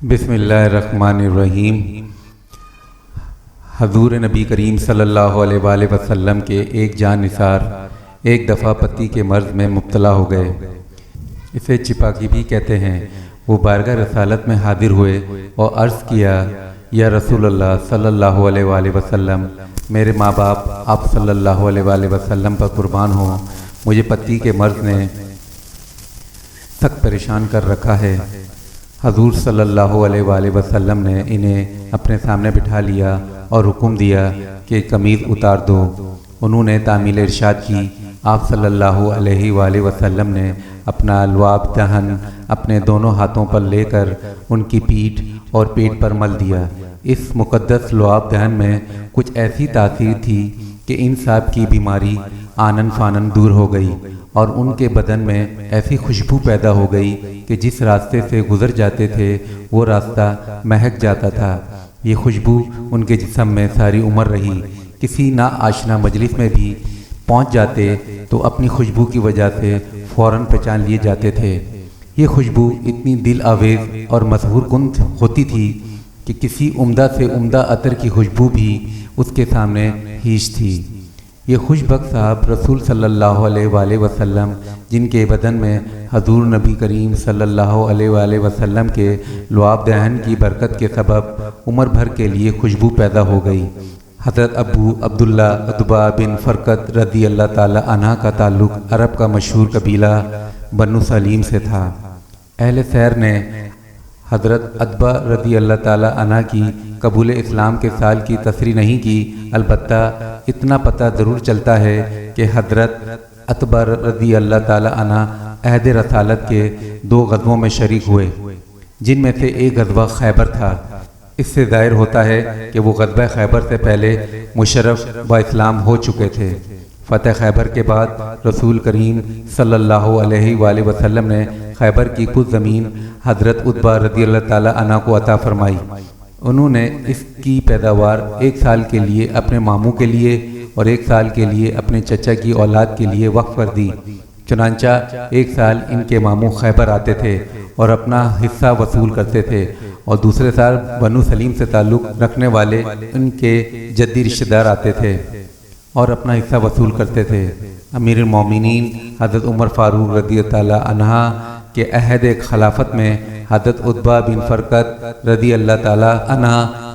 بسم اللہ الرحمن الرحیم۔ حضور نبی کریم صلی اللہ علیہ وآلہ وسلم کے ایک جان نثار ایک دفعہ پتی کے مرض میں مبتلا ہو گئے۔ اسے چپاکی بھی کہتے ہیں۔ وہ بارگاہ رسالت میں حاضر ہوئے اور عرض کیا، یا رسول اللہ صلی اللہ علیہ وآلہ وسلم، میرے ماں باپ آپ صلی اللہ علیہ وآلہ وسلم پر قربان ہوں، مجھے پتی کے مرض نے سخت پریشان کر رکھا ہے۔ حضور صلی اللہ علیہ وآلہ وسلم نے انہیں اپنے سامنے بٹھا لیا اور حکم دیا کہ قمیض اتار دو۔ انہوں نے تعمیل ارشاد کی۔ آپ صلی اللہ علیہ وآلہ وسلم نے اپنا لعاب دہن اپنے دونوں ہاتھوں پر لے کر ان کی پیٹھ اور پیٹ پر مل دیا۔ اس مقدس لعاب دہن میں کچھ ایسی تاثیر تھی کہ ان صاحب کی بیماری آنن فانن دور ہو گئی اور ان کے بدن میں ایسی خوشبو پیدا ہو گئی کہ جس راستے سے گزر جاتے تھے وہ راستہ مہک جاتا تھا۔ یہ خوشبو ان کے جسم میں ساری عمر رہی۔ کسی نا آشنا مجلس میں بھی پہنچ جاتے تو اپنی خوشبو کی وجہ سے فوراً پہچان لیے جاتے تھے۔ یہ خوشبو اتنی دل آویز اور مسحور کن ہوتی تھی کہ کسی عمدہ سے عمدہ عطر کی خوشبو بھی اس کے سامنے ہیچ تھی۔ یہ خوش بخت صاحب رسول صلی اللہ علیہ وآلہ وسلم، جن کے بدن میں حضور نبی کریم صلی اللہ علیہ وآلہ وسلم کے لعاب دہن کی برکت کے سبب عمر بھر کے لیے خوشبو پیدا ہو گئی۔ حضرت ابو عبداللہ عتبہ بن فرقد رضی اللہ تعالی عنہ کا تعلق عرب کا مشہور قبیلہ بنو سلیم سے تھا۔ اہل سیر نے حضرت عتبہ رضی اللہ تعالی عنہ کی قبول اسلام کے سال کی تصریح نہیں کی، البتہ اتنا پتہ ضرور چلتا ہے کہ حضرت عتبہ رضی اللہ تعالی عنہ عہد رسالت کے 2 غزووں میں شریک ہوئے، جن میں سے ایک غزوہ خیبر تھا۔ اس سے ظاہر ہوتا ہے کہ وہ غزوہ خیبر سے پہلے مشرف با اسلام ہو چکے تھے۔ فتح خیبر کے بعد رسول کریم صلی اللہ علیہ وآلہ وسلم نے خیبر کی کچھ زمین حضرت عتبہ رضی اللہ تعالی عنہ کو عطا فرمائی۔ انہوں نے اس کی پیداوار 1 سال کے لیے اپنے ماموں کے لیے اور 1 سال کے لیے اپنے چچا کی اولاد کے لیے وقف کر دی۔ چنانچہ 1 سال ان کے ماموں خیبر آتے تھے اور اپنا حصہ وصول کرتے تھے، اور دوسرے سال بنو سلیم سے تعلق رکھنے والے ان کے جدی رشتہ دار آتے تھے اور اپنا حصہ وصول کرتے تھے۔ امیر المومنین حضرت عمر فاروق رضی اللہ تعالی عنہ کے عہد خلافت میں حضرت عتبہ بن فرقد رضی اللہ تعالی عنہ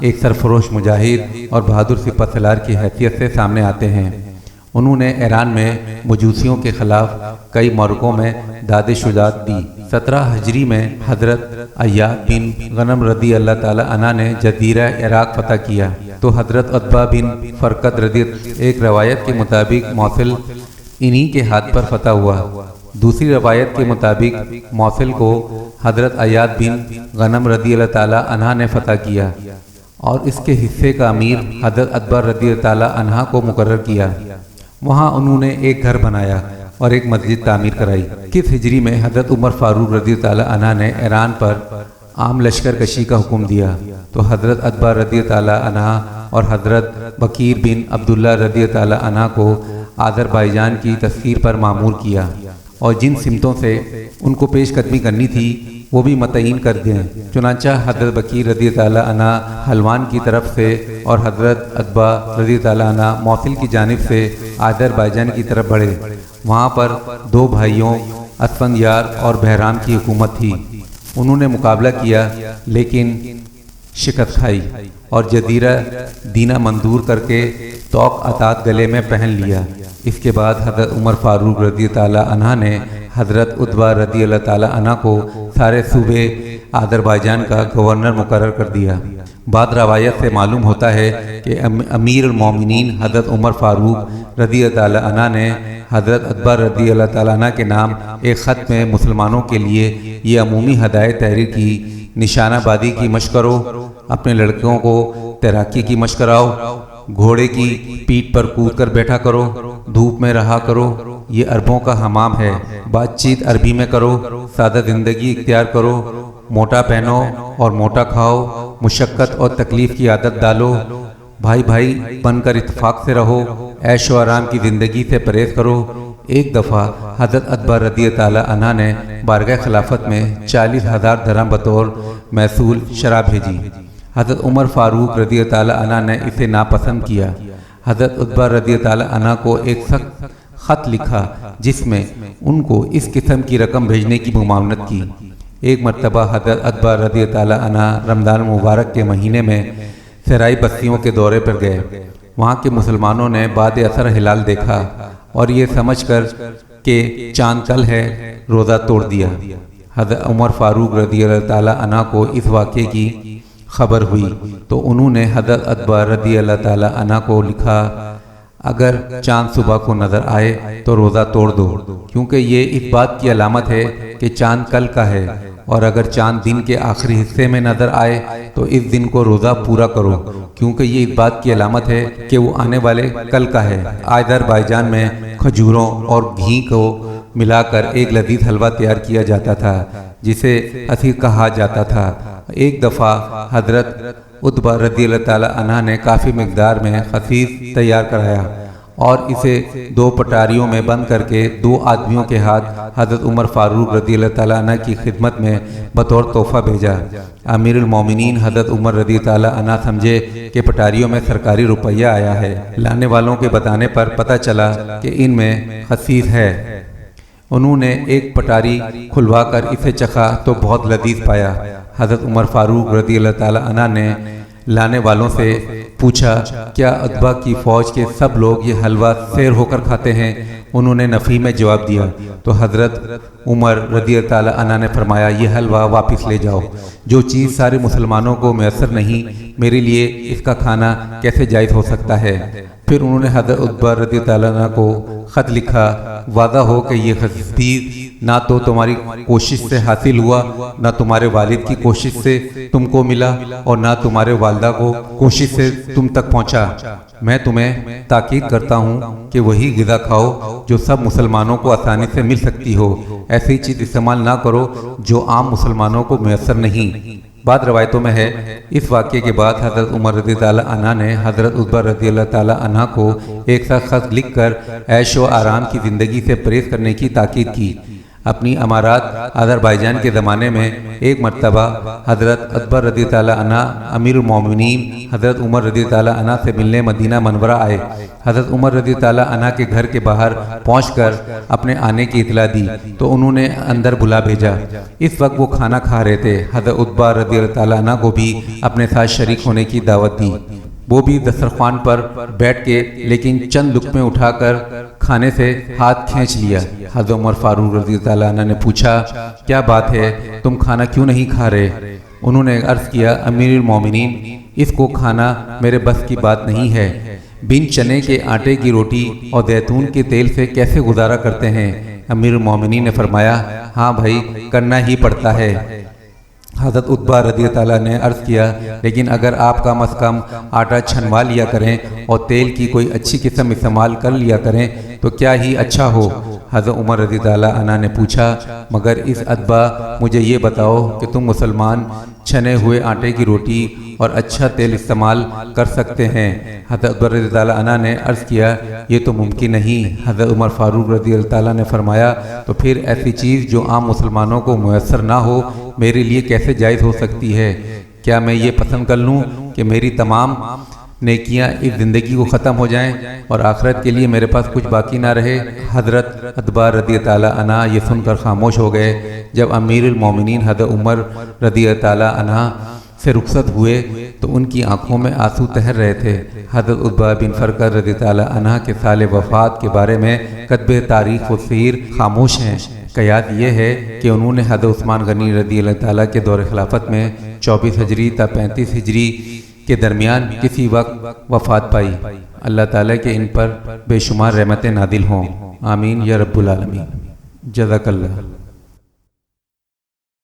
ایک سرفروش مجاہد اور بہادر سپہ سالار کی حیثیت سے سامنے آتے ہیں۔ انہوں نے ایران میں مجوسیوں کے خلاف کئی معرکوں میں داد شجاعت دی۔ 17 ہجری میں حضرت ایاد بن غنم رضی اللہ تعالی عنہ نے جزیرہ عراق فتح کیا تو حضرت عتبہ بن فرقد رضی ایک روایت کے مطابق موصل انہی کے ہاتھ پر فتح ہوا۔ دوسری روایت کے مطابق موصل کو حضرت ایاد بن غنم رضی اللہ تعالی عنہ نے فتح کیا اور اس کے حصے کا امیر حضرت عتبہ رضی اللہ تعالی عنہ کو مقرر کیا۔ وہاں انہوں نے ایک گھر بنایا اور ایک مسجد تعمیر کرائی۔ کس ہجری میں حضرت عمر فاروق رضی اللہ تعالی عنہ نے ایران پر عام لشکر کشی کا حکم دیا تو حضرت عتبہ رضی اللہ تعالی عنہ اور حضرت بکیر بن عبداللہ رضی اللہ تعالی عنہ کو آذربائیجان کی تسخیر پر مامور کیا، اور جن سمتوں سے ان کو پیش قدمی کرنی تھی وہ بھی متعین کر دیں۔ چنانچہ حضرت بکیر رضی تعالی عنہ حلوان کی طرف سے اور حضرت عتبہ رضی تعالی عنہ موصل کی جانب سے آذربائیجان کی طرف بڑھے۔ وہاں پر 2 بھائیوں اسفندیار اور بہرام کی حکومت تھی۔ انہوں نے مقابلہ کیا لیکن شکست کھائی اور جزیرہ دینہ منظور کر کے توق عطات گلے میں پہن لیا۔ اس کے بعد حضرت عمر فاروق رضی تعالی عنہ نے حضرت عتبہ رضی اللہ تعالی عنہ کو سارے صوبے آذربائیجان کا گورنر مقرر کر دیا۔ بعد روایت سے معلوم ہوتا ہے کہ امیر المومنین حضرت عمر فاروق رضی اللہ تعالی عنہ نے حضرت عتبہ رضی اللہ تعالی عنہ کے نام ایک خط میں مسلمانوں کے لیے یہ عمومی ہدایت تحریر کی، نشانہ بازی کی مشق کرو، اپنے لڑکوں کو تیراکی کی مشق کراؤ، گھوڑے کی پیٹھ پر کود کر بیٹھا کرو، دھوپ میں رہا کرو، یہ عربوں کا حمام ہے، بات چیت عربی میں کرو، سادہ زندگی اختیار کرو، موٹا پہنو اور موٹا کھاؤ، مشقت اور تکلیف کی عادت ڈالو، بھائی بھائی بن کر اتفاق سے رہو، عیش و آرام کی زندگی سے پرہیز کرو، ایک دفعہ حضرت اتبا رضی تعالی عنہ نے بارگاہ خلافت میں 40,000 درہم بطور محصول شراب بھیجی۔ حضرت عمر فاروق رضی تعالی عنہ نے اسے ناپسند کیا۔ حضرت اتبا رضی تعالی عنہ کو ایک سخت خط لکھا جس میں ان کو اس قسم کی رقم بھیجنے کی ممانعت کی۔ ایک مرتبہ حضرت اتبا رضی تعالی عنہ رمضان مبارک کے مہینے میں سرائی بستیوں کے دورے پر گئے۔ وہاں کے مسلمانوں نے بعد اثر ہلال دیکھا اور یہ سمجھ کر کہ چاند کل ہے روزہ توڑ دیا۔ حضرت عمر فاروق رضی اللہ تعالی عنہ کو اس واقعے کی خبر ہوئی تو انہوں نے حضرت اتبا رضی اللہ تعالی عنہ کو لکھا، اگر چاند صبح کو نظر آئے تو روزہ توڑ دو، کیونکہ یہ اس بات کی علامت ہے کہ چاند کل کا ہے، اور اگر چاند دن کے آخری حصے میں نظر آئے تو اس دن کو روزہ پورا کرو، کیونکہ یہ اس بات کی علامت ہے کہ وہ آنے والے کل کا ہے۔ آذربائیجان میں کھجوروں اور گھی کو ملا کر ایک لذیذ حلوہ تیار کیا جاتا تھا جسے عصیر کہا جاتا تھا۔ ایک دفعہ حضرت اتبا رضی اللہ تعالی عنہ نے کافی مقدار میں خسیس تیار کرایا اور اسے 2 پٹاریوں میں بند کر کے 2 آدمیوں کے ہاتھ حضرت عمر فاروق رضی اللہ تعالی عنہ کی خدمت میں بطور تحفہ بھیجا۔ امیر المومنین حضرت عمر رضی تعالی عنہ سمجھے کہ پٹاریوں میں سرکاری روپیہ آیا ہے۔ لانے والوں کے بتانے پر پتہ چلا کہ ان میں خسیس ہے۔ انہوں نے ایک پٹاری کھلوا کر اسے چکھا تو بہت لذیذ پایا۔ حضرت عمر فاروق رضی اللہ تعالی عنہ نے لانے والوں سے پوچھا، کیا اتبا کی فوج کے سب لوگ یہ حلوہ سیر ہو کر کھاتے ہیں؟ انہوں نے نفی میں جواب دیا تو حضرت عمر رضی اللہ تعالی عنہ نے فرمایا، یہ حلوہ واپس لے جاؤ۔ جو چیز سارے مسلمانوں کو میسر نہیں، میرے لیے اس کا کھانا کیسے جائز ہو سکتا ہے؟ پھر انہوں نے حضرت اتبا رضی تعالی عنہ کو خط لکھا، واضح ہو کہ یہ خسیس نہ تو تمہاری کوشش سے حاصل ہوا، نہ تمہارے والد کی کوشش سے تم کو ملا، اور نہ تمہارے والدہ کو کوشش سے تم تک پہنچا۔ میں تمہیں تاکید کرتا ہوں کہ وہی غذا کھاؤ جو سب مسلمانوں کو آسانی سے مل سکتی ہو، ایسی چیز استعمال نہ کرو جو عام مسلمانوں کو میسر نہیں۔ بعض روایتوں میں ہے اس واقعے کے بعد حضرت عمر رضی تعالی عنہ نے حضرت اتبا رضی اللہ تعالی عنہ کو ایک ساتھ خط لکھ کر عیش و آرام کی زندگی سے پرہیز کرنے کی تاکید کی۔ اپنی امارات آذربائیجان کے زمانے میں ایک مرتبہ حضرت اتبا رضی تعالی عنہ امیر المومنین حضرت عمر رضی تعالی عنہ سے ملنے مدینہ منورہ آئے۔ حضرت عمر رضی تعالی عنہ کے گھر کے باہر پہنچ کر اپنے آنے کی اطلاع دی تو انہوں نے اندر بلا بھیجا۔ اس وقت وہ کھانا کھا رہے تھے۔ حضرت اتبا رضی تعالی عنہ کو بھی اپنے ساتھ شریک ہونے کی دعوت دی۔ وہ بھی دسترخوان پر بیٹھ کے لیکن چند لقمے اٹھا کر کھانے سے ہاتھ کھینچ لیا۔ حضرت عمر فاروق رضی اللہ عنہ نے پوچھا، کیا بات ہے، تم کھانا کیوں نہیں کھا رہے؟ انہوں نے عرض کیا، امیر المومنین، اس کو کھانا میرے بس کی بات نہیں ہے۔ بن چنے کے آٹے کی روٹی اور زیتون کے تیل سے کیسے گزارا کرتے ہیں؟ امیر المومنین نے فرمایا، ہاں بھائی، کرنا ہی پڑتا ہے۔ حضرت اتبا رضی اللہ عنہ نے عرض کیا، لیکن اگر آپ کم از کم آٹا چھنوا لیا کریں اور تیل کی کوئی اچھی قسم استعمال کر لیا کریں تو کیا ہی اچھا ہو۔ حضرت عمر رضی اللہ عنہ نے پوچھا، مگر اس اتبا مجھے یہ بتاؤ کہ تم مسلمان چھنے ہوئے آٹے کی روٹی اور اچھا تیل استعمال کر سکتے ہیں؟ حضرت عمر رضی اللہ عنہ نے عرض کیا، یہ تو ممکن نہیں۔ حضرت عمر فاروق رضی اللہ عنہ نے فرمایا، تو پھر ایسی چیز جو عام مسلمانوں کو میسر نہ ہو میرے لیے کیسے جائز ہو سکتی ہے؟ کیا میں یہ پسند کر لوں کہ میری تمام نیکیاں اس زندگی کو ختم ہو جائیں اور آخرت کے لیے میرے پاس کچھ باقی نہ رہے؟ حضرت اتبا رضی تعالی عنہ یہ سن کر خاموش ہو گئے۔ جب امیر المومنین حضرت عمر رضی تعالی عنہ سے رخصت ہوئے تو ان کی آنکھوں میں آنسو تہر رہے تھے۔ حضرت اتبا بن فرقہ رضی تعالی عنہ کے سال وفات کے بارے میں کتب تاریخ و سیر خاموش ہیں۔ قیاد یہ ہے کہ انہوں نے حضرت عثمان غنی رضی اللہ تعالیٰ کے دور خلافت میں 24 ہجری تا 35 ہجری کے درمیان کسی وقت وفات پائی۔ اللہ تعالیٰ کے ان پر بے شمار رحمتیں نازل ہوں، آمین یا رب العالمین۔ جزاک اللہ۔